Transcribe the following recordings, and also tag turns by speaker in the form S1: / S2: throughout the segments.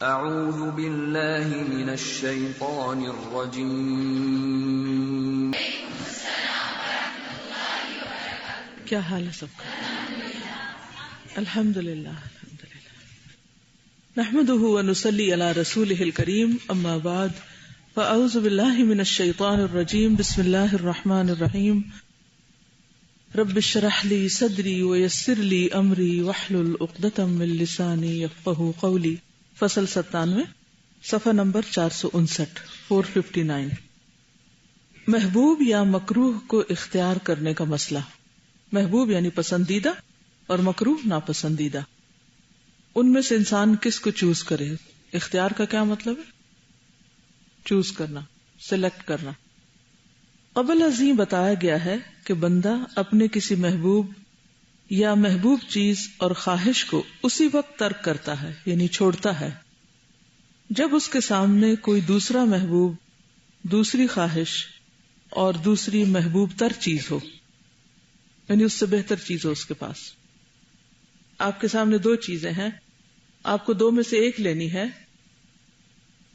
S1: اعوذ باللہ من الشیطان الرجیم۔
S2: کیا حال ہے سب کا؟ الحمدللہ نحمده ونصلی علی رسولہ الکریم، اما بعد فاعوذ باللہ من الشیطان الرجیم، بسم اللہ الرحمن الرحیم۔ رب اشرح لی صدری ویسر لی امری واحلل عقدۃ من لسانی یفقہوا قولی۔ فصل 97، صفحہ نمبر 459 459۔ محبوب یا مکروہ کو اختیار کرنے کا مسئلہ۔ محبوب یعنی پسندیدہ اور مکروہ ناپسندیدہ، ان میں سے انسان کس کو چوز کرے؟ اختیار کا کیا مطلب ہے؟ چوز کرنا، سلیکٹ کرنا۔ قبل ازیں بتایا گیا ہے کہ بندہ اپنے کسی محبوب یا محبوب چیز اور خواہش کو اسی وقت ترک کرتا ہے، یعنی چھوڑتا ہے، جب اس کے سامنے کوئی دوسرا محبوب، دوسری خواہش اور دوسری محبوب تر چیز ہو، یعنی اس سے بہتر چیز ہو اس کے پاس۔ آپ کے سامنے دو چیزیں ہیں، آپ کو دو میں سے ایک لینی ہے،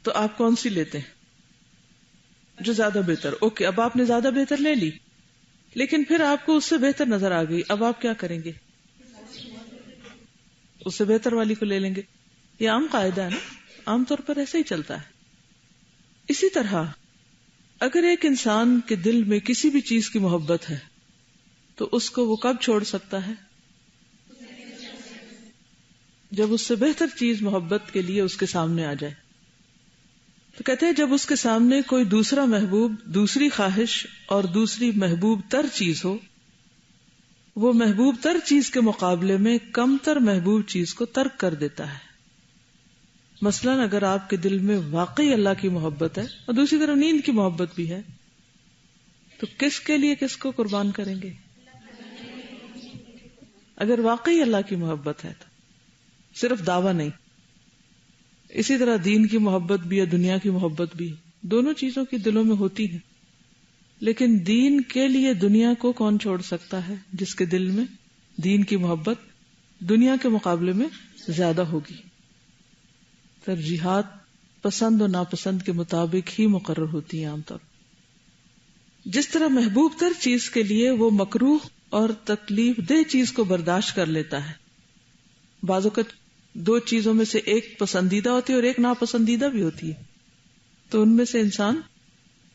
S2: تو آپ کون سی لیتے ہیں؟ جو زیادہ بہتر۔ اوکے، اب آپ نے زیادہ بہتر لے لی، لیکن پھر آپ کو اس سے بہتر نظر آ گئی، اب آپ کیا کریں گے؟ اس سے بہتر والی کو لے لیں گے۔ یہ عام قاعدہ ہے نا، عام طور پر ایسا ہی چلتا ہے۔ اسی طرح اگر ایک انسان کے دل میں کسی بھی چیز کی محبت ہے تو اس کو وہ کب چھوڑ سکتا ہے؟ جب اس سے بہتر چیز محبت کے لیے اس کے سامنے آ جائے۔ تو کہتے ہیں جب اس کے سامنے کوئی دوسرا محبوب، دوسری خواہش اور دوسری محبوب تر چیز ہو، وہ محبوب تر چیز کے مقابلے میں کم تر محبوب چیز کو ترک کر دیتا ہے۔ مثلاً اگر آپ کے دل میں واقعی اللہ کی محبت ہے اور دوسری طرف نیند کی محبت بھی ہے، تو کس کے لیے کس کو قربان کریں گے؟ اگر واقعی اللہ کی محبت ہے تو صرف دعویٰ نہیں۔ اسی طرح دین کی محبت بھی ہے، دنیا کی محبت بھی، دونوں چیزوں کی دلوں میں ہوتی ہیں، لیکن دین کے لیے دنیا کو کون چھوڑ سکتا ہے؟ جس کے دل میں دین کی محبت دنیا کے مقابلے میں زیادہ ہوگی۔ ترجیحات پسند و ناپسند کے مطابق ہی مقرر ہوتی ہیں عام طور۔ جس طرح محبوب تر چیز کے لیے وہ مکروہ اور تکلیف دہ چیز کو برداشت کر لیتا ہے۔ بعض اوقات دو چیزوں میں سے ایک پسندیدہ ہوتی ہے اور ایک ناپسندیدہ بھی ہوتی ہے، تو ان میں سے انسان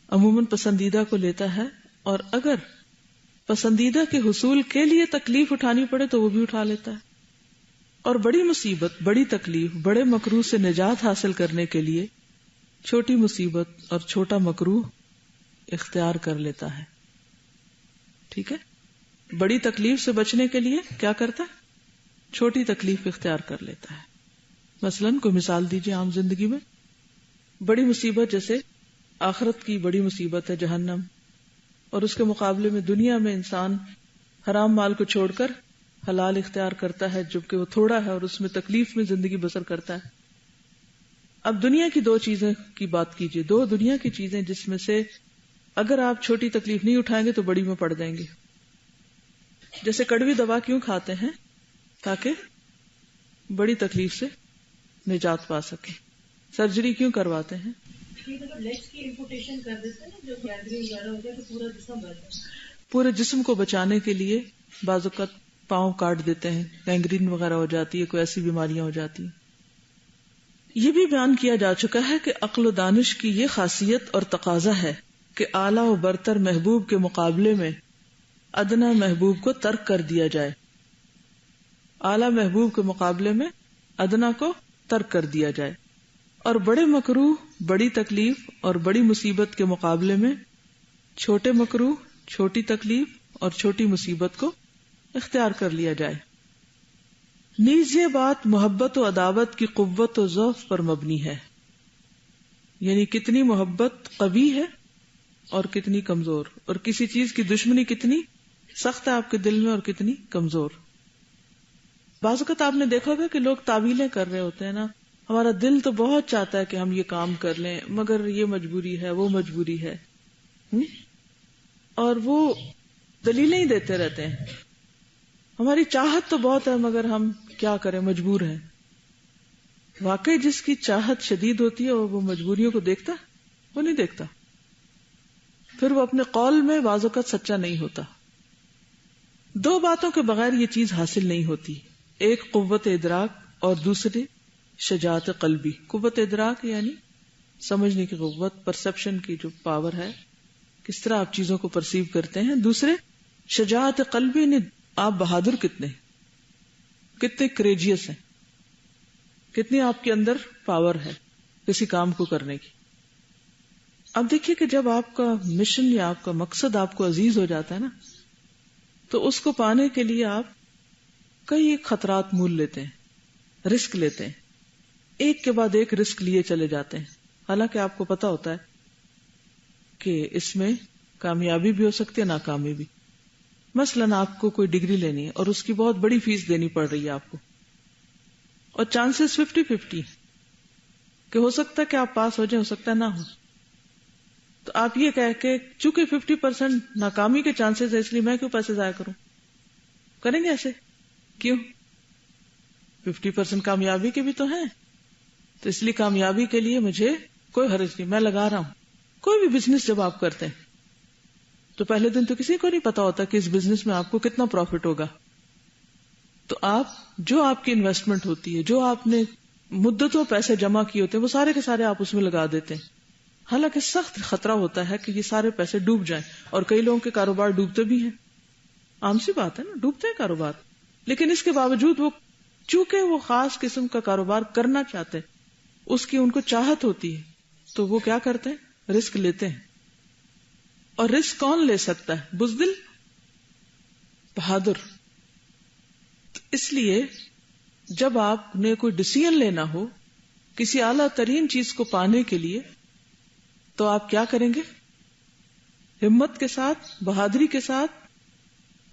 S2: عموماً پسندیدہ کو لیتا ہے، اور اگر پسندیدہ کے حصول کے لیے تکلیف اٹھانی پڑے تو وہ بھی اٹھا لیتا ہے، اور بڑی مصیبت، بڑی تکلیف، بڑے مکروہ سے نجات حاصل کرنے کے لیے چھوٹی مصیبت اور چھوٹا مکروہ اختیار کر لیتا ہے۔ ٹھیک ہے، بڑی تکلیف سے بچنے کے لیے کیا کرتا ہے؟ چھوٹی تکلیف اختیار کر لیتا ہے۔ مثلاً کوئی مثال دیجیے عام زندگی میں۔ بڑی مصیبت جیسے آخرت کی بڑی مصیبت ہے جہنم، اور اس کے مقابلے میں دنیا میں انسان حرام مال کو چھوڑ کر حلال اختیار کرتا ہے، جبکہ وہ تھوڑا ہے اور اس میں تکلیف میں زندگی بسر کرتا ہے۔ اب دنیا کی دو چیزیں کی بات کیجیے، دو دنیا کی چیزیں جس میں سے اگر آپ چھوٹی تکلیف نہیں اٹھائیں گے تو بڑی میں پڑ جائیں گے۔ جیسے کڑوی دوا کیوں کھاتے ہیں؟ تاکہ بڑی تکلیف سے نجات پا سکیں۔ سرجری کیوں کرواتے ہیں؟ پورے جسم کو بچانے کے لیے بعض اوقات پاؤں کاٹ دیتے ہیں، گینگرین وغیرہ ہو جاتی ہے، کوئی ایسی بیماریاں ہو جاتی ہیں۔ یہ بھی بیان کیا جا چکا ہے کہ عقل و دانش کی یہ خاصیت اور تقاضا ہے کہ اعلیٰ و برتر محبوب کے مقابلے میں ادنا محبوب کو ترک کر دیا جائے۔ اعلیٰ محبوب کے مقابلے میں ادنا کو ترک کر دیا جائے، اور بڑے مکروہ، بڑی تکلیف اور بڑی مصیبت کے مقابلے میں چھوٹے مکروہ، چھوٹی تکلیف اور چھوٹی مصیبت کو اختیار کر لیا جائے۔ نیز یہ بات محبت و عداوت کی قوت و ضعف پر مبنی ہے، یعنی کتنی محبت قوی ہے اور کتنی کمزور، اور کسی چیز کی دشمنی کتنی سخت ہے آپ کے دل میں اور کتنی کمزور۔ بعض اوقات آپ نے دیکھا ہوگا کہ لوگ تعویلیں کر رہے ہوتے ہیں نا، ہمارا دل تو بہت چاہتا ہے کہ ہم یہ کام کر لیں، مگر یہ مجبوری ہے، وہ مجبوری ہے، اور وہ دلیلیں ہی دیتے رہتے ہیں۔ ہماری چاہت تو بہت ہے مگر ہم کیا کریں، مجبور ہیں۔ واقعی جس کی چاہت شدید ہوتی ہے اور وہ مجبوریوں کو دیکھتا، وہ نہیں دیکھتا، پھر وہ اپنے قول میں بعض اوقات سچا نہیں ہوتا. دو باتوں کے بغیر یہ چیز حاصل نہیں ہوتی، ایک قوت ادراک اور دوسری شجاعت قلبی. قوت ادراک یعنی سمجھنے کی قوت، پرسپشن کی جو پاور ہے، کس طرح آپ چیزوں کو پرسیو کرتے ہیں. دوسرے شجاعت قلبی یعنی آپ بہادر کتنے کریجیس ہیں، کتنی آپ کے اندر پاور ہے کسی کام کو کرنے کی. اب دیکھیے کہ جب آپ کا مشن یا آپ کا مقصد آپ کو عزیز ہو جاتا ہے نا، تو اس کو پانے کے لیے آپ کئی خطرات مول لیتے ہیں، رسک لیتے ہیں، ایک کے بعد ایک رسک لیے چلے جاتے ہیں، حالانکہ آپ کو پتا ہوتا ہے کہ اس میں کامیابی بھی ہو سکتی ہے، ناکامی بھی. مثلاً آپ کو کوئی ڈگری لینی ہے اور اس کی بہت بڑی فیس دینی پڑ رہی ہے آپ کو، اور چانسز 50-50 کہ ہو سکتا ہے کہ آپ پاس ہو جائیں، ہو سکتا ہے نہ ہو. تو آپ یہ کہہ کے چونکہ 50% ناکامی کے چانسز ہے، اس لیے میں کیوں پیسے ضائع کروں؟ کریں گے ایسے؟ کیوں؟ 50% کامیابی کے بھی تو ہیں، تو اس لیے کامیابی کے لیے مجھے کوئی حرج نہیں، میں لگا رہا ہوں. کوئی بھی بزنس جب آپ کرتے ہیں تو پہلے دن تو کسی کو نہیں پتا ہوتا کہ اس بزنس میں آپ کو کتنا پروفٹ ہوگا. تو آپ جو آپ کی انویسٹمنٹ ہوتی ہے، جو آپ نے مدتوں پیسے جمع کیے ہوتے ہیں، وہ سارے کے سارے آپ اس میں لگا دیتے ہیں، حالانکہ سخت خطرہ ہوتا ہے کہ یہ سارے پیسے ڈوب جائیں. اور کئی لوگوں کے کاروبار ڈوبتے بھی ہیں، عام سی بات ہے نا، ڈوبتے ہیں کاروبار. لیکن اس کے باوجود وہ چونکہ وہ خاص قسم کا کاروبار کرنا چاہتے ہیں، اس کی ان کو چاہت ہوتی ہے، تو وہ کیا کرتے ہیں؟ رسک لیتے ہیں. اور رسک کون لے سکتا ہے؟ بزدل، بہادر. اس لیے جب آپ نے کوئی ڈیسیژن لینا ہو کسی اعلیٰ ترین چیز کو پانے کے لیے، تو آپ کیا کریں گے؟ ہمت کے ساتھ، بہادری کے ساتھ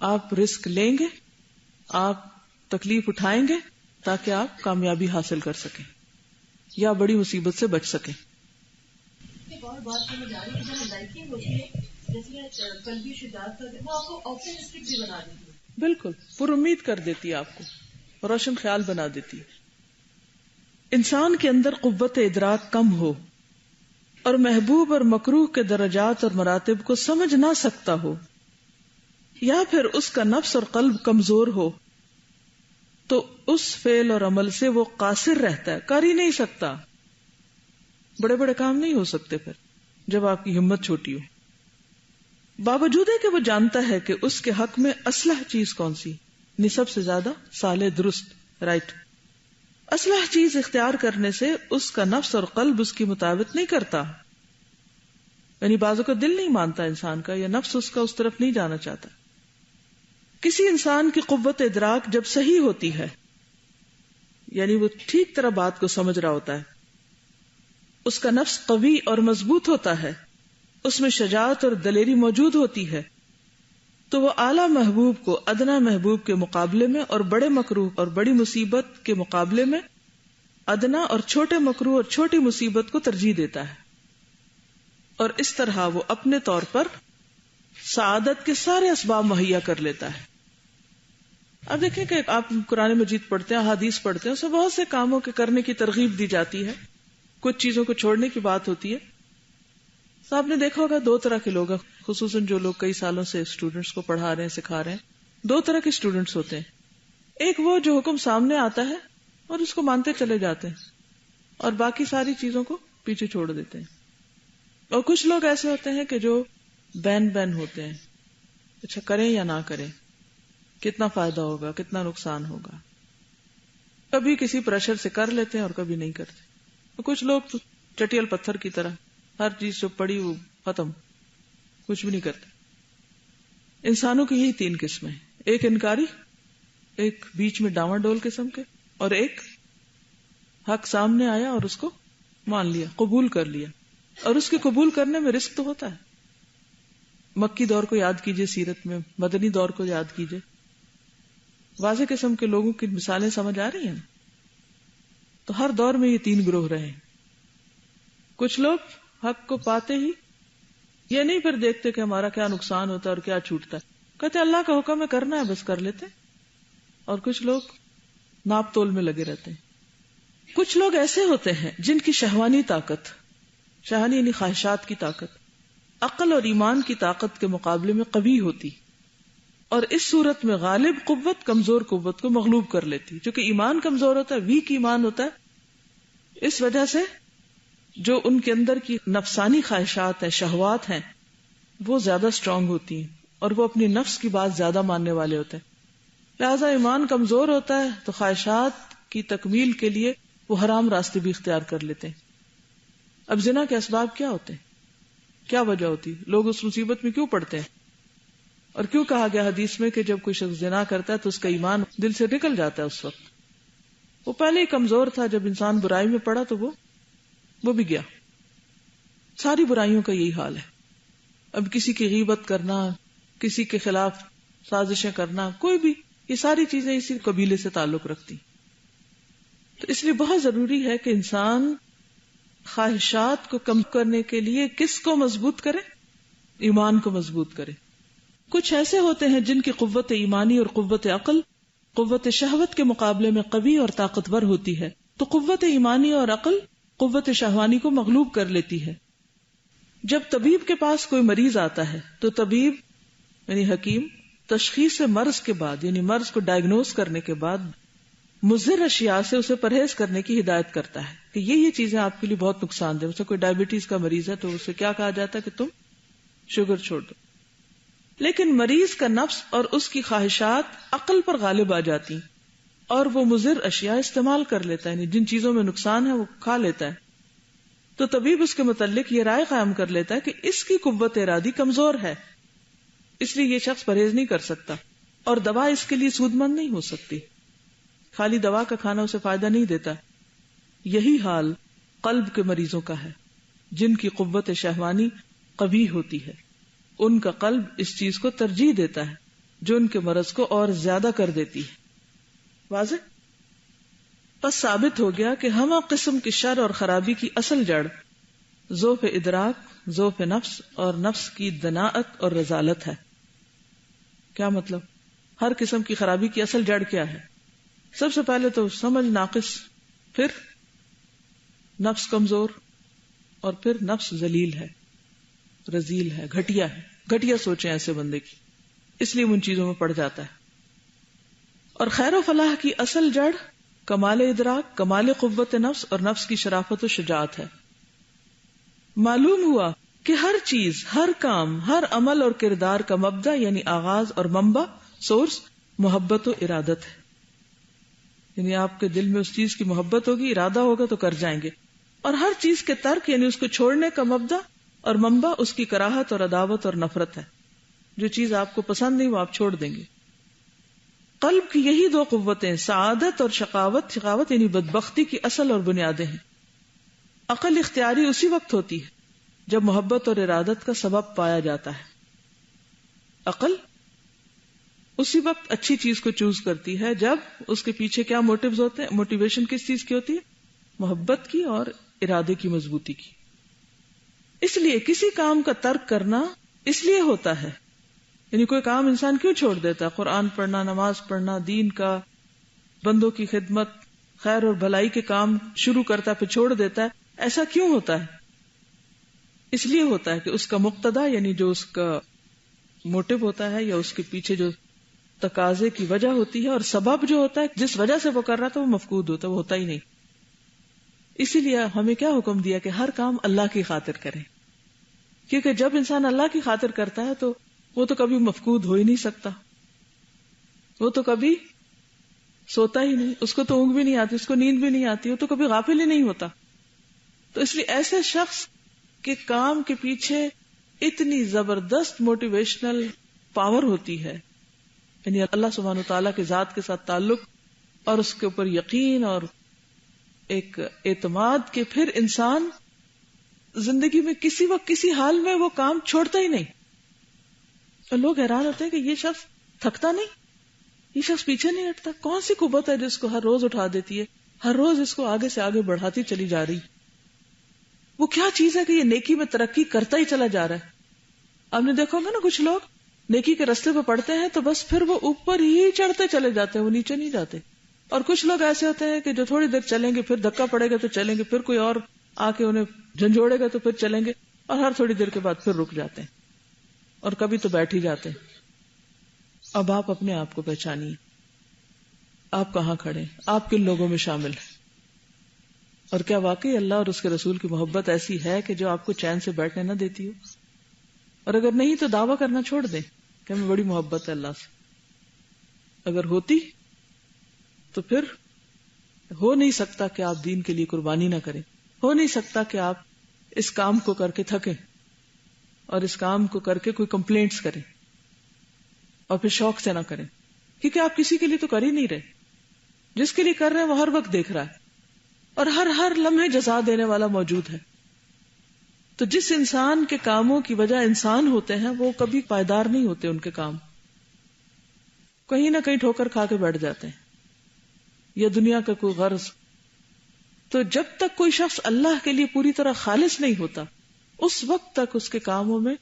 S2: آپ رسک لیں گے، آپ تکلیف اٹھائیں گے تاکہ آپ کامیابی حاصل کر سکیں یا بڑی مصیبت سے بچ سکیں.
S3: ایک اور بات سمجھ آ رہی ہے، جو لائکنگ ہوتی ہے جیسے قلبی شجاعت کا، وہ آپ کو آپٹمسٹک بھی بنا دیتی ہے.
S2: بالکل پر امید کر دیتی ہے، آپ کو روشن خیال بنا دیتی ہے. انسان کے اندر قوت ادراک کم ہو اور محبوب اور مکروہ کے درجات اور مراتب کو سمجھ نہ سکتا ہو، یا پھر اس کا نفس اور قلب کمزور ہو، تو اس فعل اور عمل سے وہ قاصر رہتا ہے، کر ہی نہیں سکتا. بڑے بڑے کام نہیں ہو سکتے پھر جب آپ کی ہمت چھوٹی ہو. باوجود ہے کہ وہ جانتا ہے کہ اس کے حق میں اصلح چیز کون سی، سب سے زیادہ صالح، درست، رائٹ. اصلح چیز اختیار کرنے سے اس کا نفس اور قلب اس کی مطابقت نہیں کرتا، یعنی بعضوں کا دل نہیں مانتا انسان کا، یا نفس اس کا اس طرف نہیں جانا چاہتا. کسی انسان کی قوت ادراک جب صحیح ہوتی ہے، یعنی وہ ٹھیک طرح بات کو سمجھ رہا ہوتا ہے، اس کا نفس قوی اور مضبوط ہوتا ہے، اس میں شجاعت اور دلیری موجود ہوتی ہے، تو وہ اعلیٰ محبوب کو ادنا محبوب کے مقابلے میں اور بڑے مکروہ اور بڑی مصیبت کے مقابلے میں ادنا اور چھوٹے مکروہ اور چھوٹی مصیبت کو ترجیح دیتا ہے، اور اس طرح وہ اپنے طور پر سعادت کے سارے اسباب مہیا کر لیتا ہے. اب دیکھیں کہ آپ قرآن مجید پڑھتے ہیں، حدیث پڑھتے ہیں، اس میں بہت سے کاموں کے کرنے کی ترغیب دی جاتی ہے، کچھ چیزوں کو چھوڑنے کی بات ہوتی ہے. تو آپ نے دیکھا ہوگا دو طرح کے لوگ ہیں، خصوصاً جو لوگ کئی سالوں سے اسٹوڈنٹس کو پڑھا رہے ہیں، سکھا رہے ہیں. دو طرح کے اسٹوڈنٹس ہوتے ہیں، ایک وہ جو حکم سامنے آتا ہے اور اس کو مانتے چلے جاتے ہیں اور باقی ساری چیزوں کو پیچھے چھوڑ دیتے ہیں. اور کچھ لوگ ایسے ہوتے ہیں کہ جو بین ہوتے ہیں، اچھا کریں یا نہ کریں، کتنا فائدہ ہوگا، کتنا نقصان ہوگا، کبھی کسی پریشر سے کر لیتے ہیں اور کبھی نہیں کرتے. اور کچھ لوگ تو چٹیل پتھر کی طرح ہر چیز جو پڑی وہ ختم، کچھ بھی نہیں کرتے. انسانوں کی یہی تین قسمیں، ایک انکاری، ایک بیچ میں ڈاواں ڈول قسم کے، اور ایک حق سامنے آیا اور اس کو مان لیا، قبول کر لیا. اور اس کے قبول کرنے میں رسک تو ہوتا ہے. مکی دور کو یاد کیجئے، سیرت میں مدنی دور کو یاد کیجئے، واضح قسم کے لوگوں کی مثالیں سمجھ آ رہی ہیں. تو ہر دور میں یہ تین گروہ رہے ہیں. کچھ لوگ حق کو پاتے ہی یہ نہیں پھر دیکھتے کہ ہمارا کیا نقصان ہوتا ہے اور کیا چھوٹتا ہے، کہتے اللہ کا حکم ہے کرنا ہے بس کر لیتے. اور کچھ لوگ ناپ تول میں لگے رہتے ہیں. کچھ لوگ ایسے ہوتے ہیں جن کی شہوانی طاقت، شہوانی یعنی خواہشات کی طاقت، عقل اور ایمان کی طاقت کے مقابلے میں قوی ہوتی، اور اس صورت میں غالب قوت کمزور قوت کو مغلوب کر لیتی، چونکہ ایمان کمزور ہوتا ہے، ویک ایمان ہوتا ہے، اس وجہ سے جو ان کے اندر کی نفسانی خواہشات ہیں، شہوات ہیں، وہ زیادہ اسٹرانگ ہوتی ہیں اور وہ اپنی نفس کی بات زیادہ ماننے والے ہوتے ہیں. لہذا ایمان کمزور ہوتا ہے تو خواہشات کی تکمیل کے لیے وہ حرام راستے بھی اختیار کر لیتے ہیں. اب زنا کے اسباب کیا ہوتے ہیں؟ کیا وجہ ہوتی ہے؟ لوگ اس مصیبت میں کیوں پڑتے ہیں؟ اور کیوں کہا گیا حدیث میں کہ جب کوئی شخص زنا کرتا ہے تو اس کا ایمان دل سے نکل جاتا ہے؟ اس وقت وہ پہلے ہی کمزور تھا، جب انسان برائی میں پڑا تو وہ بھی گیا. ساری برائیوں کا یہی حال ہے. اب کسی کی غیبت کرنا، کسی کے خلاف سازشیں کرنا، کوئی بھی، یہ ساری چیزیں اسی قبیلے سے تعلق رکھتی. تو اس لیے بہت ضروری ہے کہ انسان خواہشات کو کم کرنے کے لیے کس کو مضبوط کرے؟ ایمان کو مضبوط کرے. کچھ ایسے ہوتے ہیں جن کی قوت ایمانی اور قوت عقل قوت شہوت کے مقابلے میں قوی اور طاقتور ہوتی ہے، تو قوت ایمانی اور عقل قوت شہوانی کو مغلوب کر لیتی ہے. جب طبیب کے پاس کوئی مریض آتا ہے تو طبیب یعنی حکیم تشخیص مرض کے بعد، یعنی مرض کو ڈائگنوز کرنے کے بعد مضر اشیاء سے اسے پرہیز کرنے کی ہدایت کرتا ہے کہ یہ چیزیں آپ کے لیے بہت نقصان دہ. اسے کوئی ڈائبٹیز کا مریض ہے تو اسے کیا کہا جاتا ہے کہ تم شوگر چھوڑ دو. لیکن مریض کا نفس اور اس کی خواہشات عقل پر غالب آ جاتی اور وہ مضر اشیاء استعمال کر لیتا ہے، یعنی جن چیزوں میں نقصان ہے وہ کھا لیتا ہے. تو طبیب اس کے متعلق یہ رائے قائم کر لیتا ہے کہ اس کی قوت ارادی کمزور ہے، اس لیے یہ شخص پرہیز نہیں کر سکتا اور دوا اس کے لیے سود مند نہیں ہو سکتی. خالی دوا کا کھانا اسے فائدہ نہیں دیتا. یہی حال قلب کے مریضوں کا ہے جن کی قوت شہوانی قوی ہوتی ہے. ان کا قلب اس چیز کو ترجیح دیتا ہے جو ان کے مرض کو اور زیادہ کر دیتی ہے. واضح؟ بس ثابت ہو گیا کہ ہمہ قسم کی شر اور خرابی کی اصل جڑ ضعف ادراک، ضعف نفس اور نفس کی دناءت اور رذالت ہے. کیا مطلب؟ ہر قسم کی خرابی کی اصل جڑ کیا ہے؟ سب سے پہلے تو سمجھ ناقص، پھر نفس کمزور، اور پھر نفس ذلیل ہے، رذیل ہے، گھٹیا ہے. گھٹیا سوچیں ایسے بندے کی، اس لیے ان چیزوں میں پڑ جاتا ہے. اور خیر و فلاح کی اصل جڑ کمال ادراک، کمال قوت نفس اور نفس کی شرافت و شجاعت ہے. معلوم ہوا کہ ہر چیز، ہر کام، ہر عمل اور کردار کا مبدا یعنی آغاز اور منبع، سورس، محبت و ارادت ہے. یعنی آپ کے دل میں اس چیز کی محبت ہوگی، ارادہ ہوگا تو کر جائیں گے. اور ہر چیز کے ترک یعنی اس کو چھوڑنے کا مبدا اور منبع اس کی کراہت اور عداوت اور نفرت ہے. جو چیز آپ کو پسند نہیں وہ آپ چھوڑ دیں گے. قلب کی یہی دو قوتیں سعادت اور شقاوت یعنی بدبختی کی اصل اور بنیادیں ہیں. عقل اختیاری اسی وقت ہوتی ہے جب محبت اور ارادت کا سبب پایا جاتا ہے. عقل اسی وقت اچھی چیز کو چوز کرتی ہے جب اس کے پیچھے کیا موٹیوز ہوتے ہیں. موٹیویشن کس چیز کی ہوتی ہے؟ محبت کی اور ارادے کی مضبوطی کی. اس لیے کسی کام کا ترک کرنا اس لیے ہوتا ہے، یعنی کوئی کام انسان کیوں چھوڑ دیتا ہے؟ قرآن پڑھنا، نماز پڑھنا، دین کا، بندوں کی خدمت، خیر اور بھلائی کے کام شروع کرتا ہے پھر چھوڑ دیتا ہے. ایسا کیوں ہوتا ہے؟ اس لیے ہوتا ہے کہ اس کا مقتضا یعنی جو اس کا موٹیو ہوتا ہے یا اس کے پیچھے جو تقاضے کی وجہ ہوتی ہے اور سبب جو ہوتا ہے جس وجہ سے وہ کر رہا تھا وہ مفقود ہوتا ہے، وہ ہوتا ہی نہیں. اسی لیے ہمیں کیا حکم دیا کہ ہر کام اللہ کی خاطر کریں، کیونکہ جب انسان اللہ کی خاطر کرتا ہے تو وہ تو کبھی مفقود ہو ہی نہیں سکتا، وہ تو کبھی سوتا ہی نہیں، اس کو تو اونگ بھی نہیں آتی، اس کو نیند بھی نہیں آتی، وہ تو کبھی غافل ہی نہیں ہوتا. تو اس لیے ایسے شخص کے کام کے پیچھے اتنی زبردست موٹیویشنل پاور ہوتی ہے، یعنی اللہ سبحانہ وتعالیٰ کے ذات کے ساتھ تعلق اور اس کے اوپر یقین اور ایک اعتماد کہ پھر انسان زندگی میں کسی وقت کسی حال میں وہ کام چھوڑتا ہی نہیں. اور لوگ حیران ہوتے ہیں کہ یہ شخص تھکتا نہیں، یہ شخص پیچھے نہیں ہٹتا. کون سی قوت ہے جس کو ہر روز اٹھا دیتی ہے، ہر روز اس کو آگے سے آگے بڑھاتی چلی جا رہی؟ وہ کیا چیز ہے کہ یہ نیکی میں ترقی کرتا ہی چلا جا رہا ہے؟ آپ نے دیکھا ہوگا نا کچھ لوگ نیکی کے رستے پہ پڑتے ہیں تو بس پھر وہ اوپر ہی چڑھتے چلے جاتے ہیں، وہ نیچے نہیں جاتے. اور کچھ لوگ ایسے ہوتے ہیں کہ جو تھوڑی دیر چلیں گے، پھر دھکا پڑے گا تو چلیں گے، پھر کوئی اور آ کے انہیں جھنجھوڑے گا تو پھر چلیں گے، اور ہر تھوڑی دیر کے بعد پھر رک جاتے ہیں، اور کبھی تو بیٹھ ہی جاتے ہیں۔ اب آپ اپنے آپ کو پہچانیے، آپ کہاں کھڑے ہیں، آپ کن لوگوں میں شامل ہیں، اور کیا واقعی اللہ اور اس کے رسول کی محبت ایسی ہے کہ جو آپ کو چین سے بیٹھنے نہ دیتی ہو؟ اور اگر نہیں تو دعویٰ کرنا چھوڑ دیں کہ ہمیں بڑی محبت ہے اللہ سے۔ اگر ہوتی تو پھر ہو نہیں سکتا کہ آپ دین کے لیے قربانی نہ کریں، ہو نہیں سکتا کہ آپ اس کام کو کر کے تھکیں اور اس کام کو کر کے کوئی کمپلینٹس کریں اور پھر شوق سے نہ کریں، کیونکہ آپ کسی کے لیے تو کر ہی نہیں رہے، جس کے لیے کر رہے ہیں وہ ہر وقت دیکھ رہا ہے اور ہر لمحے جزا دینے والا موجود ہے۔ تو جس انسان کے کاموں کی وجہ انسان ہوتے ہیں وہ کبھی پائیدار نہیں ہوتے، ان کے کام کہیں نہ کہیں ٹھوکر کھا کے بیٹھ جاتے ہیں، یا دنیا کا کوئی غرض۔ تو جب تک کوئی شخص اللہ کے لیے پوری طرح خالص نہیں ہوتا اس وقت تک اس کے کاموں میں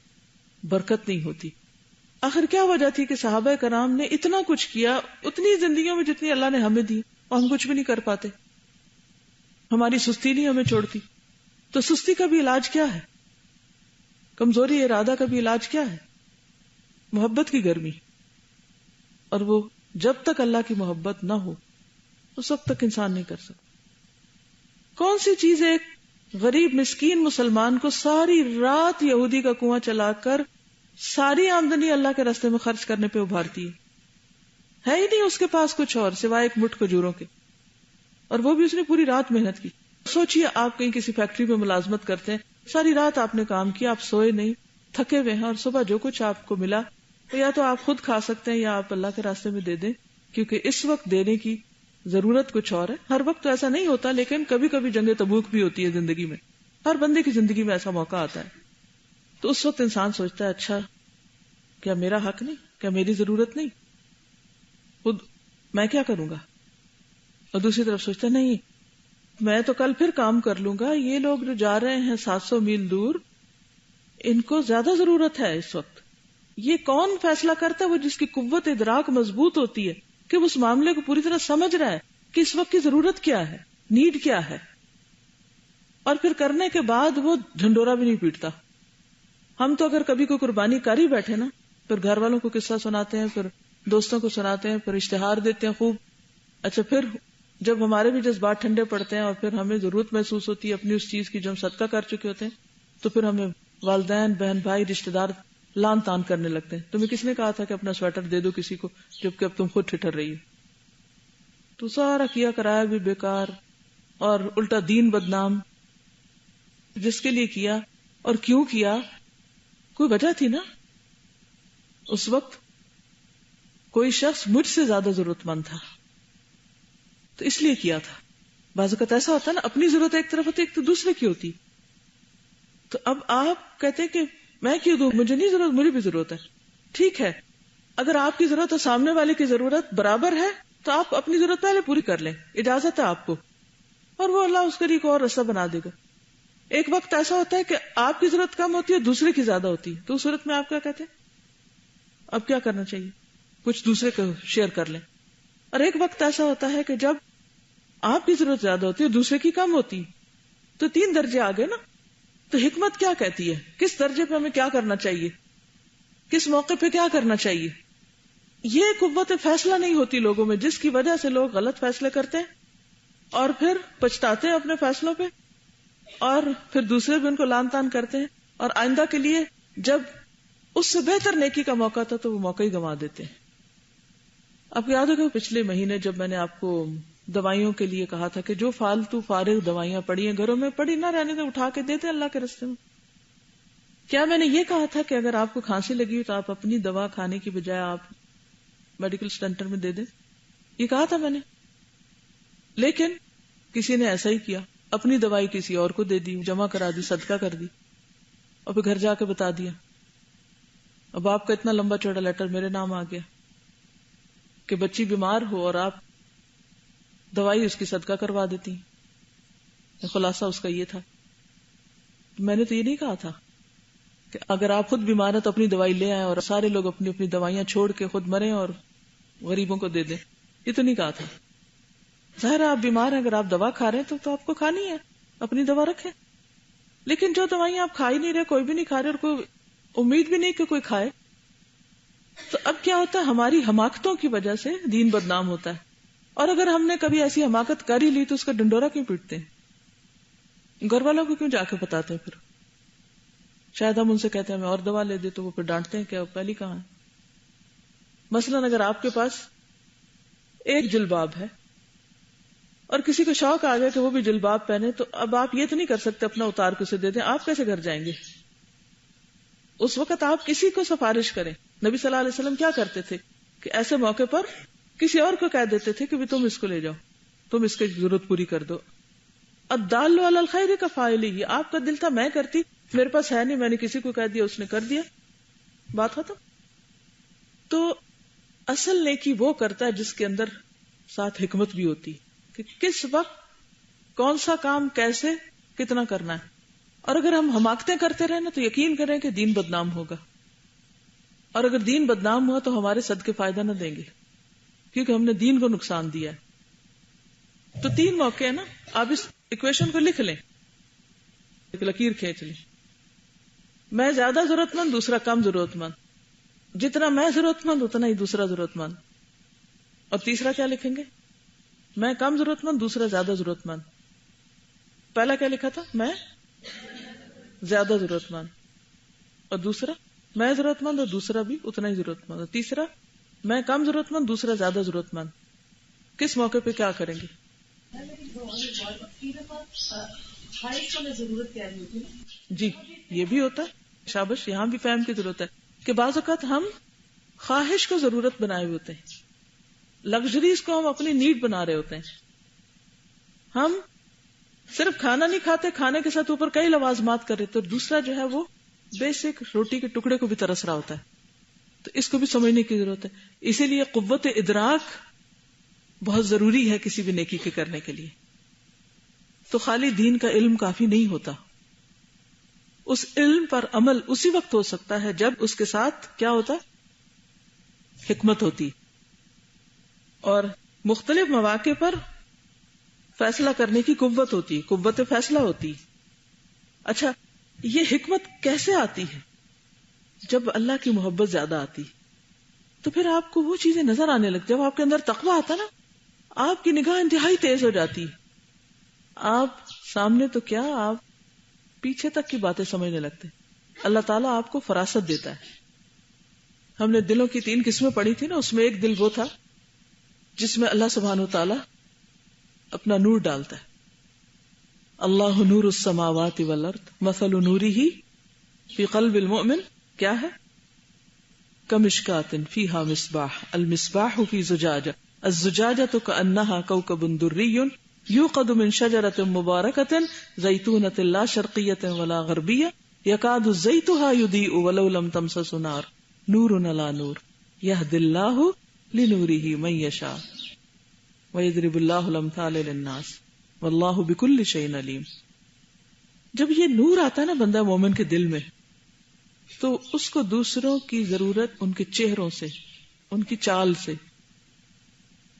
S2: برکت نہیں ہوتی۔ آخر کیا وجہ تھی کہ صحابہ کرام نے اتنا کچھ کیا اتنی زندگیوں میں جتنی اللہ نے ہمیں دی، اور ہم کچھ بھی نہیں کر پاتے، ہماری سستی نہیں ہمیں چھوڑتی۔ تو سستی کا بھی علاج کیا ہے؟ کمزوری ارادہ کا بھی علاج کیا ہے؟ محبت کی گرمی، اور وہ جب تک اللہ کی محبت نہ ہو اس وقت تک انسان نہیں کر سکتا۔ کون سی چیز ایک غریب مسکین مسلمان کو ساری رات یہودی کا کنواں چلا کر ساری آمدنی اللہ کے راستے میں خرچ کرنے پہ ابھارتی ہے ہی نہیں اس کے پاس کچھ اور سوائے ایک مٹھ کھجوروں کے، اور وہ بھی اس نے پوری رات محنت کی۔ سوچئے آپ کہیں کسی فیکٹری میں ملازمت کرتے ہیں، ساری رات آپ نے کام کیا، آپ سوئے نہیں، تھکے ہوئے ہیں، اور صبح جو کچھ آپ کو ملا یا تو آپ خود کھا سکتے ہیں یا آپ اللہ کے راستے میں دے دیں، کیونکہ اس وقت دینے کی ضرورت کچھ اور ہے۔ ہر وقت تو ایسا نہیں ہوتا، لیکن کبھی کبھی جنگ تبوک بھی ہوتی ہے زندگی میں، ہر بندے کی زندگی میں ایسا موقع آتا ہے۔ تو اس وقت انسان سوچتا ہے اچھا کیا میرا حق نہیں، کیا میری ضرورت نہیں، خود میں کیا کروں گا؟ اور دوسری طرف سوچتا ہے نہیں میں تو کل پھر کام کر لوں گا، یہ لوگ جو جا رہے ہیں 700 میل دور ان کو زیادہ ضرورت ہے اس وقت۔ یہ کون فیصلہ کرتا ہے؟ وہ جس کی قوت ادراک مضبوط ہوتی ہے کہ وہ اس معاملے کو پوری طرح سمجھ رہا ہے کہ اس وقت کی ضرورت کیا ہے، نیڈ کیا ہے، اور پھر کرنے کے بعد وہ ڈھنڈورا بھی نہیں پیٹتا۔ ہم تو اگر کبھی کوئی قربانی کر ہی بیٹھے نا، پھر گھر والوں کو قصہ سناتے ہیں، پھر دوستوں کو سناتے ہیں، پھر اشتہار دیتے ہیں خوب۔ اچھا پھر جب ہمارے بھی جذبات ٹھنڈے پڑتے ہیں اور پھر ہمیں ضرورت محسوس ہوتی ہے اپنی اس چیز کی جو ہم صدقہ کر چکے ہوتے ہیں، تو پھر ہمیں والدین، بہن بھائی، رشتہ دار لان تان کرنے لگتے ہیں، تمہیں کس نے کہا تھا کہ اپنا سویٹر دے دو کسی کو جبکہ اب تم خود ٹھٹر رہی ہو؟ تو سارا کیا کرایا بھی بیکار، اور الٹا دین بدنام۔ جس کے لیے کیا اور کیوں کیا، کوئی وجہ تھی نا۔ اس وقت کوئی شخص مجھ سے زیادہ ضرورت مند تھا تو اس لیے کیا تھا۔ بعض اوقات ایسا ہوتا ہے نا، اپنی ضرورت ایک طرف ہوتی ہے، ایک تو دوسرے کی ہوتی۔ تو اب آپ کہتے ہیں کہ میں کیوں دوں، مجھے نہیں ضرورت، مجھے بھی ضرورت ہے۔ ٹھیک ہے، اگر آپ کی ضرورت اور سامنے والے کی ضرورت برابر ہے تو آپ اپنی ضرورت پہلے پوری کر لیں، اجازت ہے آپ کو، اور وہ اللہ اس کے لیے کوئی اور راستہ بنا دے گا۔ ایک وقت ایسا ہوتا ہے کہ آپ کی ضرورت کم ہوتی ہے، دوسرے کی زیادہ ہوتی ہے، تو اس صورت میں آپ کیا کہتے ہیں؟ اب کیا کرنا چاہیے؟ کچھ دوسرے کو شیئر کر لیں۔ اور ایک وقت ایسا ہوتا ہے کہ جب آپ کی ضرورت زیادہ ہوتی ہے، دوسرے کی کم ہوتی، تو 3 درجے آگے نا۔ تو حکمت کیا کہتی ہے، کس درجے پہ ہمیں کیا کرنا چاہیے، کس موقع پہ کیا کرنا چاہیے؟ یہ قوت فیصلہ نہیں ہوتی لوگوں میں، جس کی وجہ سے لوگ غلط فیصلے کرتے ہیں اور پھر پچھتاتے ہیں اپنے فیصلوں پہ، اور پھر دوسرے بھی ان کو لان تان کرتے ہیں، اور آئندہ کے لیے جب اس سے بہتر نیکی کا موقع تھا تو وہ موقع ہی گنوا دیتے ہیں۔ آپ کو یاد ہوگا پچھلے مہینے جب میں نے آپ کو دوائیوں کے لیے کہا تھا کہ جو فالتو فارغ دوائیاں پڑی ہیں گھروں میں، پڑی نہ رہنے تو اٹھا کے دیتے اللہ کے راستے میں۔ کیا میں نے یہ کہا تھا کہ اگر آپ کو کھانسی لگی ہو تو آپ اپنی دوا کھانے کی بجائے آپ میڈیکل سینٹر میں دے دیں؟ یہ کہا تھا میں نے۔ لیکن کسی نے ایسا ہی کیا، اپنی دوائی کسی اور کو دے دی، جمع کرا دی، صدقہ کر دی، اور پھر گھر جا کے بتا دیا۔ اب آپ کا اتنا لمبا چوڑا لیٹر میرے نام آ گیا کہ بچی بیمار ہو اور آپ دوائی اس کی صدقہ کروا دیتی۔ خلاصہ اس کا یہ تھا، میں نے تو یہ نہیں کہا تھا کہ اگر آپ خود بیمار ہیں تو اپنی دوائی لے آئیں اور سارے لوگ اپنی اپنی دوائیاں چھوڑ کے خود مریں اور غریبوں کو دے دیں، یہ تو نہیں کہا تھا۔ ظاہر ہے آپ بیمار ہیں، اگر آپ دوا کھا رہے ہیں تو آپ کو کھانی ہے، اپنی دوا رکھیں. لیکن جو دوائیاں آپ کھا ہی نہیں رہے، کوئی بھی نہیں کھا رہے اور کوئی امید بھی نہیں کہ کوئی کھائے، تو اب کیا ہوتا ہے، ہماری حماقتوں کی وجہ سے دین بدنام ہوتا ہے. اور اگر ہم نے کبھی ایسی حماقت کر ہی لی تو اس کا ڈنڈورا کیوں پیٹتے ہیں؟ گھر والوں کو کیوں جا کے بتاتے ہیں؟ پھر شاید ہم ان سے کہتے ہیں ہمیں اور دوا لے دے، تو وہ پھر ڈانٹتے ہیں کہ پہلی کہاں ہے. مثلاً اگر آپ کے پاس ایک جلباب ہے اور کسی کو شوق آ گیا کہ وہ بھی جلباب پہنے، تو اب آپ یہ تو نہیں کر سکتے اپنا اتار کے اسے دے دیں. آپ کیسے گھر جائیں گے؟ اس وقت آپ کسی کو سفارش کریں. نبی صلی اللہ علیہ وسلم کیا کرتے تھے کہ ایسے موقع پر کسی اور کو کہہ دیتے تھے کہ بھی تم اس کو لے جاؤ، تم اس کی ضرورت پوری کر دو. الدال علی الخیر کفاعلہ، آپ کا دل تھا میں کرتی، میرے پاس ہے نہیں، میں نے کسی کو کہہ دیا، اس نے کر دیا، بات ختم. تو اصل نیکی وہ کرتا ہے جس کے اندر ساتھ حکمت بھی ہوتی کہ کس وقت کون سا کام کیسے کتنا کرنا ہے. اور اگر ہم حماقتیں کرتے رہے نا تو یقین کریں کہ دین بدنام ہوگا. اور اگر دین بدنام ہوا تو ہمارے صدقے فائدہ نہ دیں گے، کیونکہ ہم نے دین کو نقصان دیا ہے. تو 3 موقع ہے نا، آپ اس ایکویشن کو لکھ لیں، ایک لکیر کھینچ لیں. میں زیادہ ضرورت مند، دوسرا کم ضرورت مند. جتنا میں ضرورت مند اتنا ہی دوسرا ضرورت مند. اور تیسرا کیا لکھیں گے؟ میں کم ضرورت مند، دوسرا زیادہ ضرورت مند. پہلا کیا لکھا تھا؟ میں زیادہ ضرورت مند. اور دوسرا میں ضرورت مند اور دوسرا بھی اتنا ہی ضرورت مند. اور تیسرا میں کم ضرورت مند، دوسرا زیادہ ضرورت مند. کس موقع پہ کیا کریں گے؟ جی یہ بھی ہوتا ہے. شابش، یہاں بھی فہم کی ضرورت ہے کہ بعض اوقات ہم خواہش کو ضرورت بنائے ہوئے ہوتے ہیں، لگژریز کو ہم اپنی نیڈ بنا رہے ہوتے ہیں. ہم صرف کھانا نہیں کھاتے، کھانے کے ساتھ اوپر کئی لوازمات کر رہے، تو دوسرا جو ہے وہ بیسک روٹی کے ٹکڑے کو بھی ترس رہا ہوتا ہے. تو اس کو بھی سمجھنے کی ضرورت ہے. اسی لیے قوت ادراک بہت ضروری ہے کسی بھی نیکی کے کرنے کے لیے. تو خالی دین کا علم کافی نہیں ہوتا، اس علم پر عمل اسی وقت ہو سکتا ہے جب اس کے ساتھ کیا ہوتا ہے؟ حکمت ہوتی، اور مختلف مواقع پر فیصلہ کرنے کی قوت ہوتی، قوت فیصلہ ہوتی. اچھا، یہ حکمت کیسے آتی ہے؟ جب اللہ کی محبت زیادہ آتی تو پھر آپ کو وہ چیزیں نظر آنے لگتی. جب آپ کے اندر تقویٰ آتا نا، آپ کی نگاہ انتہائی تیز ہو جاتی. آپ سامنے تو کیا، آپ پیچھے تک کی باتیں سمجھنے لگتے. اللہ تعالیٰ آپ کو فراست دیتا ہے. ہم نے دلوں کی 3 قسمیں پڑھی تھی نا، اس میں ایک دل وہ تھا جس میں اللہ سبحانہ وتعالی اپنا نور ڈالتا ہے. اللہ نور السماوات والارض مثل نورہ فی قلب المؤمن کیا ہے؟ کمشکات فیہا مصباح المصباح فی زجاجہ الزجاجۃ کأنہا کوکب دری یوقد من شجرۃ مبارکۃ زیتونۃ لا شرقیۃ ولا غربیہ یکاد زیتها یضیء ولو لم تمسس نار نور علی نور یہدی اللہ لنورہ من یشاء ویضرب اللہ الامثال للناس واللہ بکل شیء علیم. جب یہ نور آتا ہے نا بندہ مومن کے دل میں، تو اس کو دوسروں کی ضرورت ان کے چہروں سے، ان کی چال سے،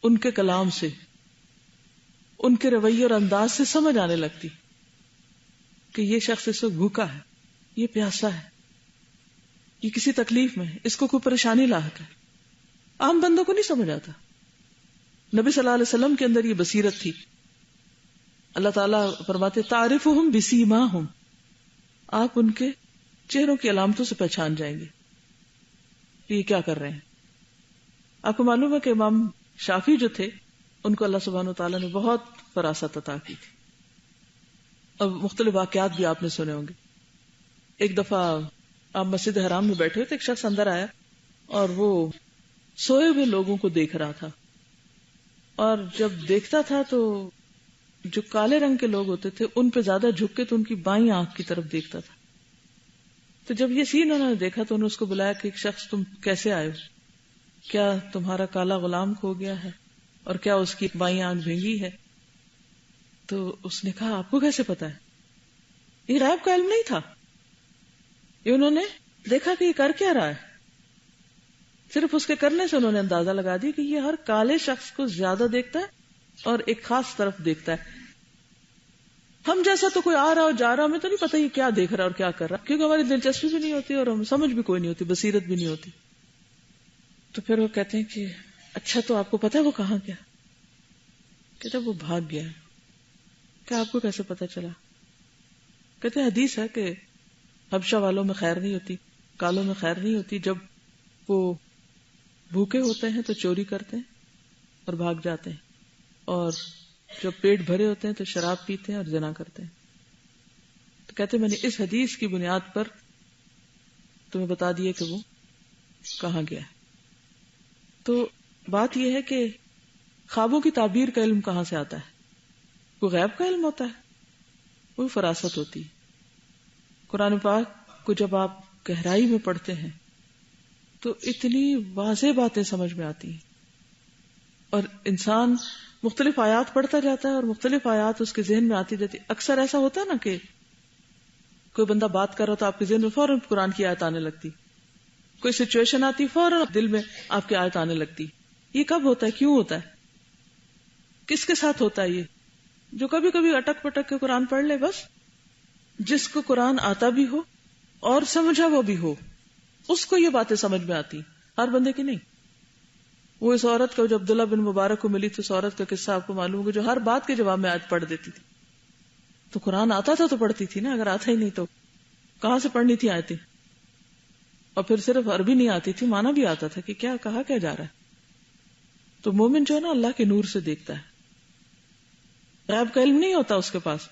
S2: ان کے کلام سے، ان کے رویے اور انداز سے سمجھ آنے لگتی کہ یہ شخص اس وقت بھوکا ہے، یہ پیاسا ہے، یہ کسی تکلیف میں ہے، اس کو کوئی پریشانی لاحق ہے. عام بندوں کو نہیں سمجھ آتا. نبی صلی اللہ علیہ وسلم کے اندر یہ بصیرت تھی. اللہ تعالیٰ فرماتے تعرفہم بسیماہم، آپ ان کے چہروں کی علامتوں سے پہچان جائیں گے کہ یہ کیا کر رہے ہیں. آپ کو معلوم ہے کہ امام شافعی جو تھے ان کو اللہ سبحانہ وتعالیٰ نے بہت فراست عطا کی تھی. اب مختلف واقعات بھی آپ نے سنے ہوں گے. ایک دفعہ آپ مسجد حرام میں بیٹھے تو ایک شخص اندر آیا اور وہ سوئے ہوئے لوگوں کو دیکھ رہا تھا، اور جب دیکھتا تھا تو جو کالے رنگ کے لوگ ہوتے تھے ان پہ زیادہ جھک کے تو ان کی بائیں آنکھ کی طرف دیکھتا تھا. تو جب یہ سین انہوں نے دیکھا تو انہوں نے اس کو بلایا کہ ایک شخص تم کیسے آئے ہو، کیا تمہارا کالا غلام کھو گیا ہے اور کیا اس کی بائیں آنکھ بھینگی ہے؟ تو اس نے کہا آپ کو کیسے پتا ہے؟ یہ غیب کا علم نہیں تھا، یہ انہوں نے دیکھا کہ یہ کر کیا رہا ہے. صرف اس کے کرنے سے انہوں نے اندازہ لگا دی کہ یہ ہر کالے شخص کو زیادہ دیکھتا ہے اور ایک خاص طرف دیکھتا ہے. ہم جیسا تو کوئی آ رہا ہو جا رہا ہمیں تو نہیں پتا یہ کیا دیکھ رہا اور کیا کر رہا، کیونکہ ہماری دلچسپی بھی نہیں ہوتی اور ہم سمجھ بھی کوئی نہیں ہوتی، بصیرت بھی نہیں ہوتی. تو پھر وہ کہتے ہیں کہ اچھا تو آپ کو پتا ہے وہ کہاں گیا؟ کہتے وہ بھاگ گیا. کہ آپ کو کیسے پتا چلا؟ کہتے ہیں حدیث ہے کہ حبشہ والوں میں خیر نہیں ہوتی، کالوں میں خیر نہیں ہوتی. جب وہ بھوکے ہوتے ہیں تو چوری کرتے ہیں اور بھاگ جاتے ہیں، اور جب پیٹ بھرے ہوتے ہیں تو شراب پیتے ہیں اور زنا کرتے ہیں. تو کہتے ہیں میں نے اس حدیث کی بنیاد پر تمہیں بتا دیا کہ وہ کہاں گیا ہے. تو بات یہ ہے کہ خوابوں کی تعبیر کا علم کہاں سے آتا ہے؟ کوئی غیب کا علم ہوتا ہے؟ کوئی فراست ہوتی ہے. قرآن پاک کو جب آپ گہرائی میں پڑھتے ہیں تو اتنی واضح باتیں سمجھ میں آتی ہیں، اور انسان مختلف آیات پڑھتا جاتا ہے اور مختلف آیات اس کے ذہن میں آتی جاتی. اکثر ایسا ہوتا ہے نا کہ کوئی بندہ بات کر رہا تو آپ کے ذہن میں فوراً قرآن کی آیت آنے لگتی، کوئی سچویشن آتی فوراً دل میں آپ کی آیت آنے لگتی. یہ کب ہوتا ہے؟ کیوں ہوتا ہے؟ کس کے ساتھ ہوتا ہے؟ یہ جو کبھی کبھی اٹک پٹک کے قرآن پڑھ لے، بس جس کو قرآن آتا بھی ہو اور سمجھا وہ بھی ہو، اس کو یہ باتیں سمجھ میں آتی، ہر بندے کی نہیں. وہ اس عورت کا جو عبداللہ بن مبارک کو ملی تھی، اس عورت کا قصہ آپ کو معلوم ہوگا، جو ہر بات کے جواب میں آیت پڑھ دیتی تھی. تو قرآن آتا تھا تو پڑھتی تھی نا، اگر آتا ہی نہیں تو کہاں سے پڑھنی تھی آیتیں؟ اور پھر صرف عربی نہیں آتی تھی، معنی بھی آتا تھا کہ کیا کہا کیا جا رہا ہے. تو مومن جو ہے نا اللہ کے نور سے دیکھتا ہے، غیب کا علم نہیں ہوتا اس کے پاس.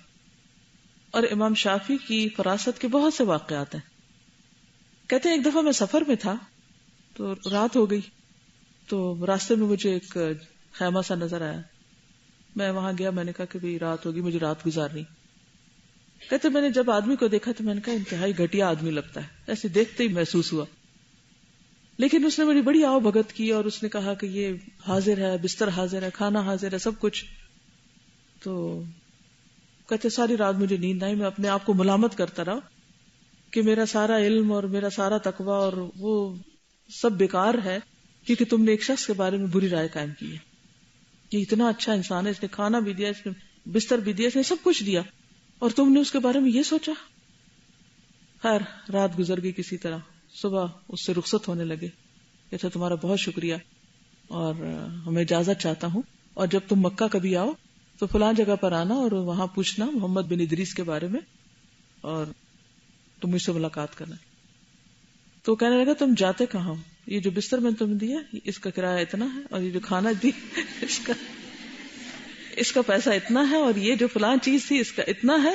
S2: اور امام شافعی کی فراست کے بہت سے واقعات ہیں. کہتے ہیں ایک دفعہ میں سفر میں تھا تو رات ہو گئی، تو راستے میں مجھے ایک خیمہ سا نظر آیا. میں وہاں گیا، میں نے کہا کہ بھئی رات ہوگی، مجھے رات گزارنی. کہتے میں نے جب آدمی کو دیکھا تو میں نے کہا انتہائی گھٹیا آدمی لگتا ہے، ایسے دیکھتے ہی محسوس ہوا. لیکن اس نے میری بڑی آؤ بھگت کی اور اس نے کہا کہ یہ حاضر ہے، بستر حاضر ہے، کھانا حاضر ہے، سب کچھ. تو کہتے ساری رات مجھے نیند آئی، میں اپنے آپ کو ملامت کرتا رہا کہ میرا سارا علم اور میرا سارا تقویٰ اور وہ سب بیکار ہے، کیونکہ تم نے ایک شخص کے بارے میں بری رائے قائم کی ہے. یہ اتنا اچھا انسان ہے، اس نے کھانا بھی دیا، اس نے بستر بھی دیا، اس نے سب کچھ دیا، اور تم نے اس کے بارے میں یہ سوچا. خیر رات گزر گئی کسی طرح، صبح اس سے رخصت ہونے لگے. کہتا تمہارا بہت شکریہ اور ہمیں اجازت چاہتا ہوں، اور جب تم مکہ کبھی آؤ تو فلاں جگہ پر آنا اور وہاں پوچھنا محمد بن ادریس کے بارے میں اور تم مجھ سے ملاقات کرنا. تو کہنے لگا تم جاتے کہاں ہو؟ یہ جو بستر میں نے تمہیں دیا اس کا کرایہ اتنا ہے، اور یہ جو کھانا دی اس کا پیسہ اتنا ہے، اور یہ جو فلاں چیز تھی اس کا اتنا ہے،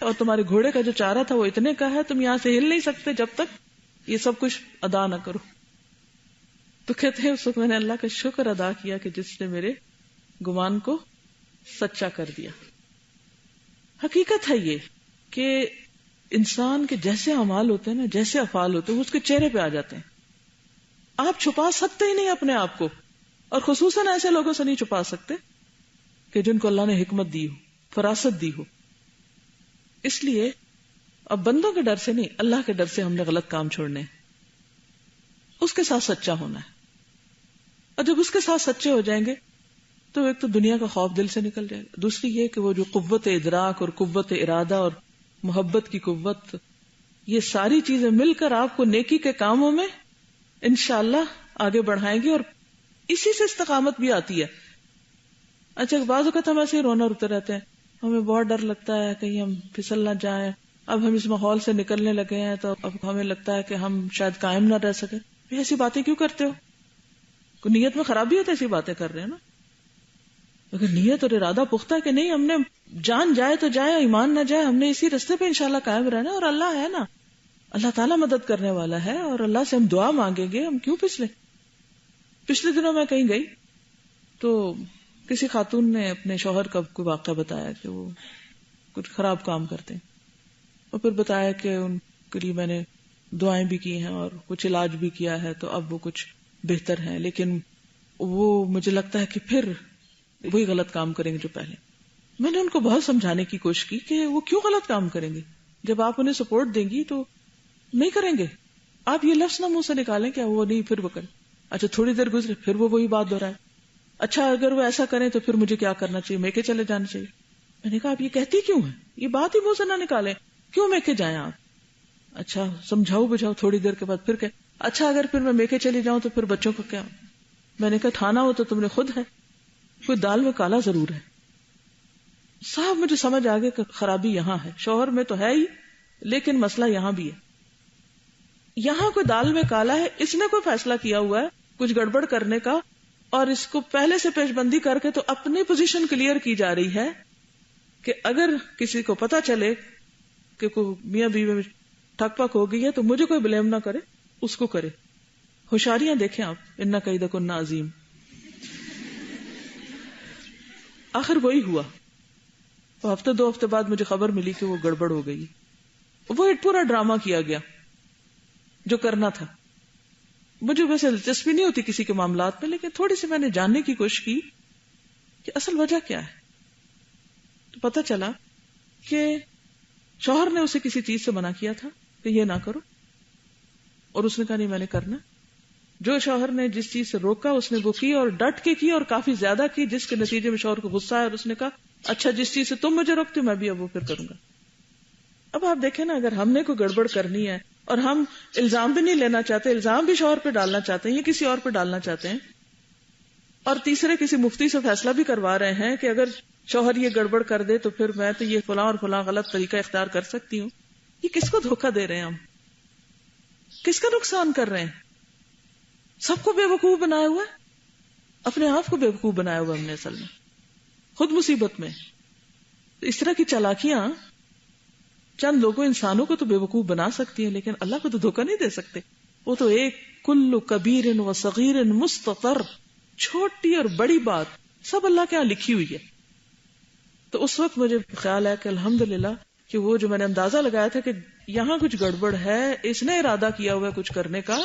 S2: اور تمہارے گھوڑے کا جو چارہ تھا وہ اتنے کا ہے، تم یہاں سے ہل نہیں سکتے جب تک یہ سب کچھ ادا نہ کرو. تو کہتے ہیں اس وقت میں نے اللہ کا شکر ادا کیا کہ جس نے میرے گمان کو سچا کر دیا. حقیقت ہے یہ کہ انسان کے جیسے اعمال ہوتے ہیں نا، جیسے افعال ہوتے ہیں، وہ اس کے چہرے پہ آ جاتے ہیں. آپ چھپا سکتے ہی نہیں اپنے آپ کو، اور خصوصاً ایسے لوگوں سے نہیں چھپا سکتے کہ جن کو اللہ نے حکمت دی ہو، فراست دی ہو. اس لیے اب بندوں کے ڈر سے نہیں، اللہ کے ڈر سے ہم نے غلط کام چھوڑنے، اس کے ساتھ سچا ہونا ہے. اور جب اس کے ساتھ سچے ہو جائیں گے تو ایک تو دنیا کا خوف دل سے نکل جائے گا، دوسری یہ کہ وہ جو قوت ادراک اور قوت ارادہ اور محبت کی قوت، یہ ساری چیزیں مل کر آپ کو نیکی کے کاموں میں انشاءاللہ آگے بڑھائیں گی، اور اسی سے استقامت بھی آتی ہے. اچھا بعض اوقات ہم ایسے ہی رونا روتے رہتے ہیں، ہمیں بہت ڈر لگتا ہے کہیں ہم پھسل نہ جائیں، اب ہم اس ماحول سے نکلنے لگے ہیں تو اب ہمیں لگتا ہے کہ ہم شاید قائم نہ رہ سکیں. ایسی باتیں کیوں کرتے ہو؟ کوئی نیت میں خرابی ہے تو ایسی باتیں کر رہے ہیں نا. اگر نیت اور ارادہ پختہ ہے کہ نہیں ہم نے جان جائے تو جائے، ایمان نہ جائے، ہم نے اسی رستے پہ انشاءاللہ قائم رہنا، اور اللہ ہے نا، اللہ تعالیٰ مدد کرنے والا ہے، اور اللہ سے ہم دعا مانگیں گے، ہم کیوں پچھلے. پچھلے دنوں میں کہیں گئی تو کسی خاتون نے اپنے شوہر کا کوئی واقعہ بتایا کہ وہ کچھ خراب کام کرتے ہیں، اور پھر بتایا کہ ان کے لیے میں نے دعائیں بھی کی ہیں اور کچھ علاج بھی کیا ہے، تو اب وہ کچھ بہتر ہیں، لیکن وہ مجھے لگتا ہے کہ پھر وہی غلط کام کریں گے جو پہلے. میں نے ان کو بہت سمجھانے کی کوشش کی کہ وہ کیوں غلط کام کریں گے، جب آپ انہیں سپورٹ دیں گی تو نہیں کریں گے. آپ یہ لفظ نہ منہ سے نکالیں کہ وہ نہیں، پھر وہ کریں. اچھا تھوڑی دیر گزرے پھر وہ وہی بات دہرائے، اچھا اگر وہ ایسا کریں تو پھر مجھے کیا کرنا چاہیے؟ میکے چلے جانا چاہیے. میں نے کہا آپ یہ کہتی کیوں ہیں؟ یہ بات ہی منہ سے نہ نکالیں, کیوں میکے جائیں آپ؟ اچھا سمجھاؤ بجھاؤ, تھوڑی دیر کے بعد پھر کہ اچھا اگر پھر میں میکے چلی جاؤں تو پھر بچوں کو کیا؟ میں نے کہا کھانا ہو تو تم نے خود ہے, کوئی دال میں کالا ضرور ہے. صاحب مجھے سمجھ آ گیا کہ خرابی یہاں ہے, شوہر میں تو ہے ہی لیکن مسئلہ یہاں بھی ہے. یہاں کوئی دال میں کالا ہے, اس نے کوئی فیصلہ کیا ہوا ہے کچھ گڑبڑ کرنے کا, اور اس کو پہلے سے پیش بندی کر کے تو اپنی پوزیشن کلیئر کی جا رہی ہے کہ اگر کسی کو پتا چلے کہ کوئی میاں بیوی میں ٹھک پک ہو گئی ہے تو مجھے کوئی بلیم نہ کرے, اس کو کرے. ہوشیاریاں دیکھیں آپ, ان کیدکن عظیم. آخر وہی ہوا. ہفتے 2 ہفتے بعد مجھے خبر ملی کہ وہ گڑبڑ ہو گئی. وہ ایک پورا ڈرامہ کیا گیا جو کرنا تھا. مجھے ویسے دلچسپی نہیں ہوتی کسی کے معاملات میں, لیکن تھوڑی سی میں نے جاننے کی کوشش کی کہ اصل وجہ کیا ہے. تو پتہ چلا کہ شوہر نے اسے کسی چیز سے منع کیا تھا کہ یہ نہ کرو, اور اس نے کہا نہیں میں نے کرنا. جو شوہر نے جس چیز سے روکا اس نے وہ کی, اور ڈٹ کے کی, اور کافی زیادہ کی, جس کے نتیجے میں شوہر کو غصہ آیا اور اس نے کہا اچھا جس چیز سے تم مجھے روکتے میں بھی اب وہ پھر کروں گا. اب آپ دیکھیں نا, اگر ہم نے کوئی گڑبڑ کرنی ہے اور ہم الزام بھی نہیں لینا چاہتے, الزام بھی شوہر پہ ڈالنا چاہتے ہیں یا کسی اور پہ ڈالنا چاہتے ہیں, اور تیسرے کسی مفتی سے فیصلہ بھی کروا رہے ہیں کہ اگر شوہر یہ گڑبڑ کر دے تو پھر میں تو یہ فلاں اور فلاں غلط طریقہ اختیار کر سکتی ہوں, یہ کس کو دھوکہ دے رہے ہیں ہم, کس کا نقصان کر رہے ہیں؟ سب کو بے وقوف بنایا ہوا ہے, اپنے آپ کو بے وقوف بنایا ہوا ہم نے اصل میں, خود مصیبت میں. اس طرح کی چالاکیاں چند لوگوں انسانوں کو تو بے وقوف بنا سکتی ہیں, لیکن اللہ کو تو دھوکہ نہیں دے سکتے. وہ تو ایک کل کبیر و صغیر مستطر, چھوٹی اور بڑی بات سب اللہ کے یہاں لکھی ہوئی ہے. تو اس وقت مجھے خیال ہے کہ الحمدللہ کہ وہ جو میں نے اندازہ لگایا تھا کہ یہاں کچھ گڑبڑ ہے, اس نے ارادہ کیا ہوا ہے کچھ کرنے کا,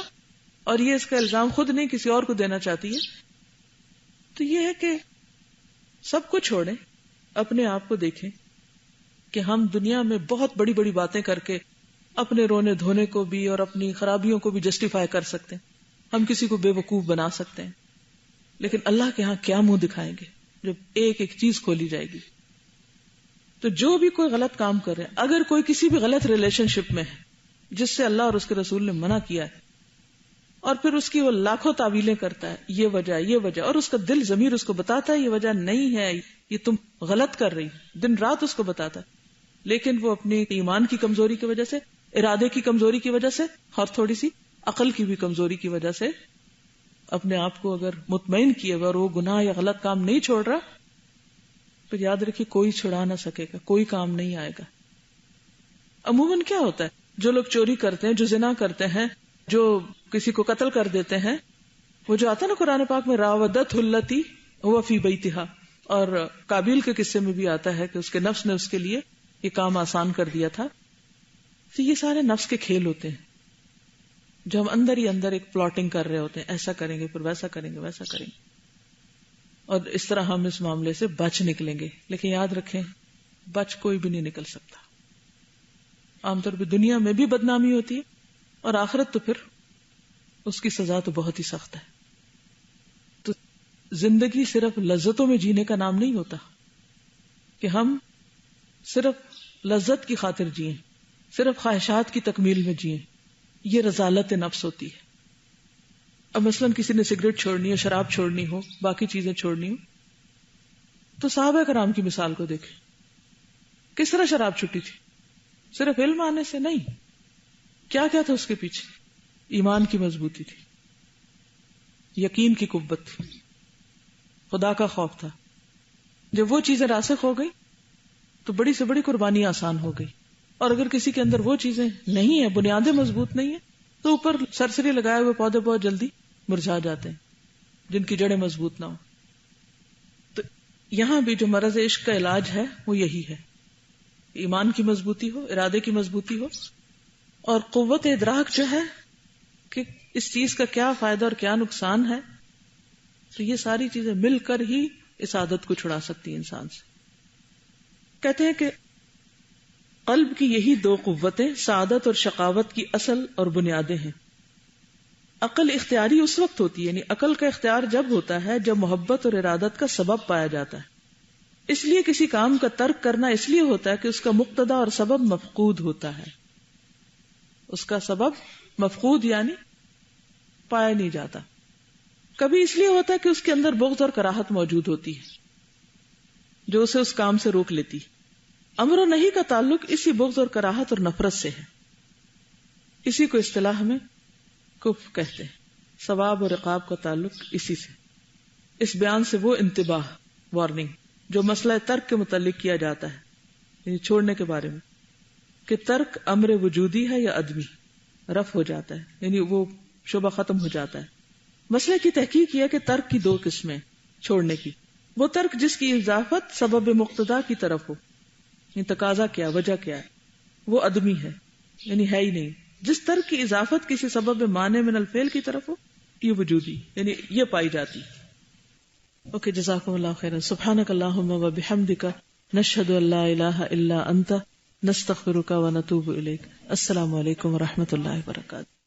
S2: اور یہ اس کا الزام خود نہیں کسی اور کو دینا چاہتی ہے. تو یہ ہے کہ سب کو چھوڑیں, اپنے آپ کو دیکھیں کہ ہم دنیا میں بہت بڑی بڑی باتیں کر کے اپنے رونے دھونے کو بھی اور اپنی خرابیوں کو بھی جسٹیفائی کر سکتے ہیں, ہم کسی کو بے وقوف بنا سکتے ہیں, لیکن اللہ کے ہاں کیا منہ دکھائیں گے جب ایک ایک چیز کھولی جائے گی. تو جو بھی کوئی غلط کام کر رہے ہیں, اگر کوئی کسی بھی غلط ریلیشن شپ میں ہے جس سے اللہ اور اس کے رسول نے منع کیا ہے, اور پھر اس کی وہ لاکھوں تعویلیں کرتا ہے, یہ وجہ, اور اس کا دل ضمیر اس کو بتاتا ہے یہ وجہ نہیں ہے, یہ تم غلط کر رہی, دن رات اس کو بتاتا ہے, لیکن وہ اپنی ایمان کی کمزوری کی وجہ سے, ارادے کی کمزوری کی وجہ سے, اور تھوڑی سی عقل کی بھی کمزوری کی وجہ سے اپنے آپ کو اگر مطمئن کیے اور وہ گناہ یا غلط کام نہیں چھوڑ رہا, تو یاد رکھیے کوئی چھڑا نہ سکے گا, کوئی کام نہیں آئے گا. عموماً کیا ہوتا ہے, جو لوگ چوری کرتے ہیں, جو زنا کرتے ہیں, جو کسی کو قتل کر دیتے ہیں, وہ جو آتا ہے نا قرآن پاک میں راودت التی ہوا فی بیتہا, اور قابیل کے قصے میں بھی آتا ہے کہ اس کے نفس نے اس کے لیے یہ کام آسان کر دیا تھا. تو یہ سارے نفس کے کھیل ہوتے ہیں جو ہم اندر ہی اندر ایک پلاٹنگ کر رہے ہوتے ہیں, ایسا کریں گے پھر ویسا کریں گے, ویسا کریں گے, اور اس طرح ہم اس معاملے سے بچ نکلیں گے. لیکن یاد رکھیں بچ کوئی بھی نہیں نکل سکتا. عام طور پہ دنیا میں بھی بدنامی ہوتی ہے, اور آخرت تو پھر اس کی سزا تو بہت ہی سخت ہے. تو زندگی صرف لذتوں میں جینے کا نام نہیں ہوتا کہ ہم صرف لذت کی خاطر جئیں, صرف خواہشات کی تکمیل میں جئیں. یہ رذالت نفس ہوتی ہے. اب مثلاً کسی نے سگریٹ چھوڑنی ہو, شراب چھوڑنی ہو, باقی چیزیں چھوڑنی ہو, تو صحابہ کرام کی مثال کو دیکھیں, کس طرح شراب چھٹی تھی. صرف علم آنے سے نہیں, کیا کیا تھا اس کے پیچھے. ایمان کی مضبوطی تھی, یقین کی قوت تھی, خدا کا خوف تھا. جب وہ چیزیں راسخ ہو گئی تو بڑی سے بڑی قربانی آسان ہو گئی. اور اگر کسی کے اندر وہ چیزیں نہیں ہیں, بنیادیں مضبوط نہیں ہیں, تو اوپر سرسری لگائے ہوئے پودے بہت جلدی مرجھا جاتے ہیں جن کی جڑیں مضبوط نہ ہو. تو یہاں بھی جو مرض عشق کا علاج ہے وہ یہی ہے, ایمان کی مضبوطی ہو, ارادے کی مضبوطی ہو, اور قوت ادراک جو ہے کہ اس چیز کا کیا فائدہ اور کیا نقصان ہے. تو یہ ساری چیزیں مل کر ہی اس عادت کو چھڑا سکتی انسان سے. کہتے ہیں کہ قلب کی یہی 2 قوتیں سعادت اور شقاوت کی اصل اور بنیادیں ہیں. عقل اختیاری اس وقت ہوتی ہے، یعنی عقل کا اختیار جب ہوتا ہے جب محبت اور ارادت کا سبب پایا جاتا ہے. اس لیے کسی کام کا ترک کرنا اس لیے ہوتا ہے کہ اس کا مقتضا اور سبب مفقود ہوتا ہے. اس کا سبب مفقود یعنی پایا نہیں جاتا. کبھی اس لیے ہوتا ہے کہ اس کے اندر بغض اور کراہت موجود ہوتی ہے جو اسے اس کام سے روک لیتی. امر و نہی کا تعلق اسی بغض اور کراہت اور نفرت سے ہے. اسی کو اصطلاح میں کفر کہتے ہیں. ثواب اور عقاب کا تعلق اسی سے. اس بیان سے وہ انتباہ، وارننگ جو مسئلہ ترک کے متعلق کیا جاتا ہے، یعنی چھوڑنے کے بارے میں، کہ ترک امر وجودی ہے یا عدمی، رفع ہو جاتا ہے، یعنی وہ شبہ ختم ہو جاتا ہے. مسئلے کی تحقیق یہ کہ ترک کی دو قسمیں چھوڑنے کی. وہ ترک جس کی اضافت سبب مقتضا کی طرف ہو، یعنی تقاضا کیا، وجہ کیا ہے، وہ عدمی ہے، یعنی ہے ہی نہیں. جس ترک کی اضافت کسی سبب مانع من الفعل کی طرف ہو، یہ وجودی، یعنی یہ پائی جاتی. اوکے، جزاکم اللہ خیرا. سبحانک اللہم و بحمدک، نشہد ان لا الہ الا انت، نستغفرک و نتوب الیک. السلام علیکم و رحمۃ اللہ وبرکاتہ.